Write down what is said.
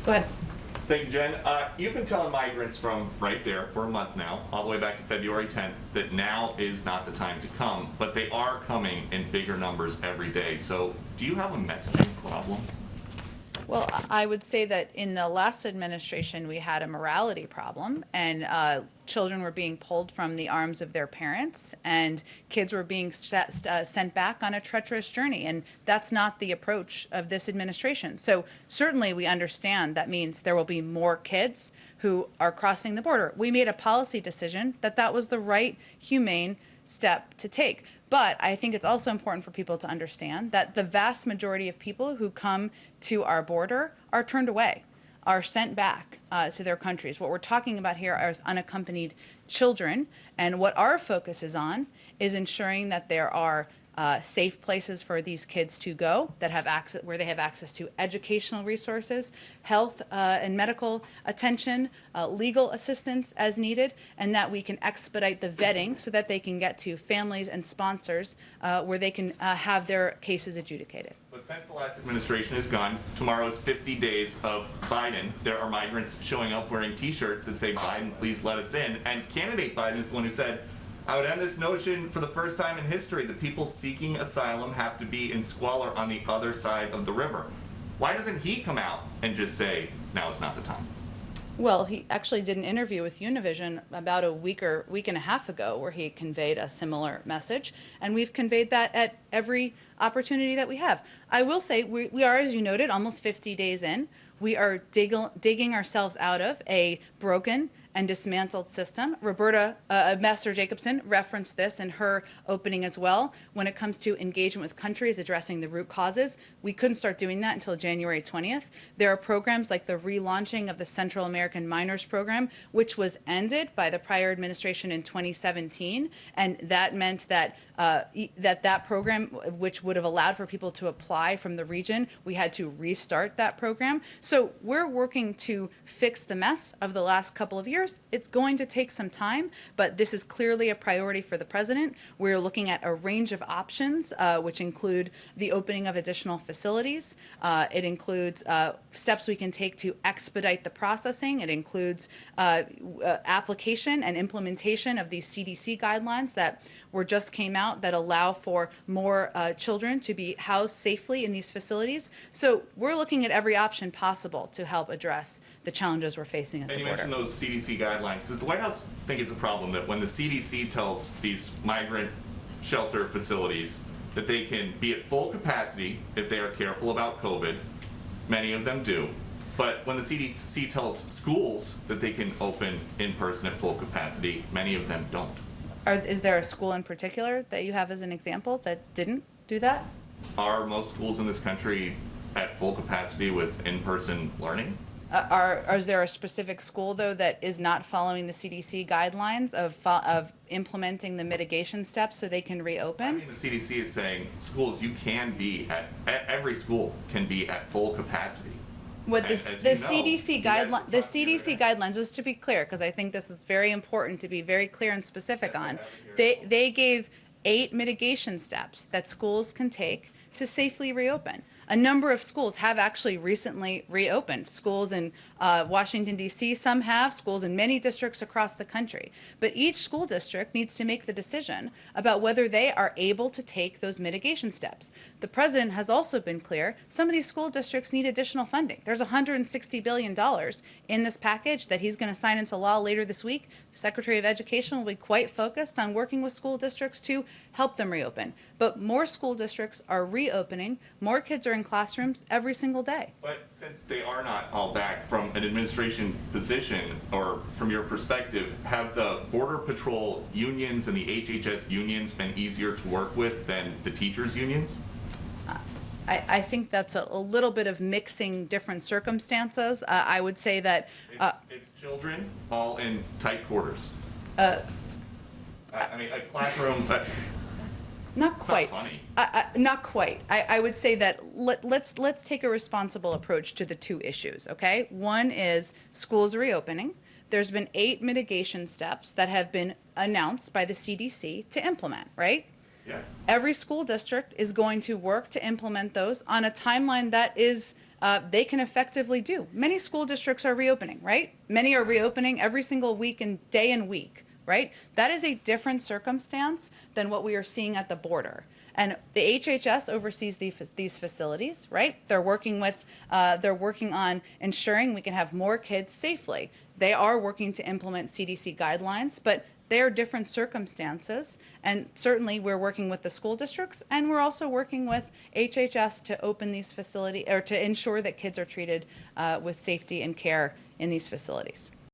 Go ahead. Thank you, Jen. You've been telling migrants from right there for a month now, all the way back to February 10th, that now is not the time to come, but they are coming in bigger numbers every day. So do you have a messaging problem? Well, I would say that in the last administration, we had a morality problem, and children were being pulled from the arms of their parents, and kids were being sent back on a treacherous journey. And that's not the approach of this administration. So certainly we understand that means there will be more kids who are crossing the border. We made a policy decision that that was the right, humane step to take. But I think it's also important for people to understand that the vast majority of people who come to our border are turned away, are sent back to their countries. What we're talking about here are unaccompanied children, and what our focus is on is ensuring that there are safe places for these kids to go that have access, where they have access to educational resources, health and medical attention, legal assistance as needed, and that we can expedite the vetting so that they can get to families and sponsors where they can have their cases adjudicated. But since the last administration is gone, tomorrow is 50 days of Biden. There are migrants showing up wearing T-shirts that say, "Biden, please let us in." And candidate Biden is the one who said, "I would end this notion for the first time in history that people seeking asylum have to be in squalor on the other side of the river." Why doesn't he come out and just say, now is not the time? Well, he actually did an interview with Univision about a week and a half ago where he conveyed a similar message, and we've conveyed that at every opportunity that we have. I will say we are, as you noted, almost 50 days in. We are digging ourselves out of a broken and dismantled system. Roberta Master-Jacobson referenced this in her opening as well. When it comes to engagement with countries addressing the root causes, we couldn't start doing that until January 20th. There are programs like the relaunching of the Central American Minors Program, which was ended by the prior administration in 2017, and that meant that that program, which would have allowed for people to apply from the region, we had to restart that program. So we're working to fix the mess of the last couple of years. It's going to take some time, but this is clearly a priority for the president. We're looking at a range of options, which include the opening of additional facilities. It includes steps we can take to expedite the processing. It includes application and implementation of these CDC guidelines that just came out that allow for more children to be housed safely in these facilities. So we're looking at every option possible to help address the challenges we're facing at the border. And you mentioned those CDC guidelines. Does the White House think it's a problem that when the CDC tells these migrant shelter facilities that they can be at full capacity if they are careful about COVID, many of them do, but when the CDC tells schools that they can open in person at full capacity, many of them don't? Is there a school in particular that you have as an example that didn't do that? Are most schools in this country at full capacity with in-person learning? Is there a specific school, though, that is not following the CDC guidelines of implementing the mitigation steps so they can reopen? I mean, the CDC is saying schools, you can be every school can be at full capacity. What the CDC guidelines, just to be clear, because I think this is very important to be very clear and specific on, they gave 8 mitigation steps that schools can take to safely reopen. A number of schools have actually recently reopened. Schools in Washington, D.C., some have, schools in many districts across the country. But each school district needs to make the decision about whether they are able to take those mitigation steps. The president has also been clear, some of these school districts need additional funding. There's $160 billion in this package that he's going to sign into law later this week. The Secretary of Education will be quite focused on working with school districts to help them reopen. But more school districts are reopening, more kids are in classrooms every single day. But since they are not all back, from an administration position or from your perspective, have the Border Patrol unions and the HHS unions been easier to work with than the teachers' unions? I think that's a little bit of mixing different circumstances. I would say that it's children all in tight quarters. I mean, a classroom. Not quite. Not funny. Not quite. I would say that let's take a responsible approach to the two issues. Okay, one is schools reopening. There's been 8 mitigation steps that have been announced by the CDC to implement. Right. Yeah. Every school district is going to work to implement those on a timeline that is they can effectively do. Many school districts are reopening, right? Many are reopening every single week and day and week, right? That is a different circumstance than what we are seeing at the border. And the HHS oversees these facilities, right? They're working on ensuring we can have more kids safely. They are working to implement CDC guidelines, but they are different circumstances. And certainly we're working with the school districts, and we're also working with HHS to open these facilities, or to ensure that kids are treated with safety and care in these facilities.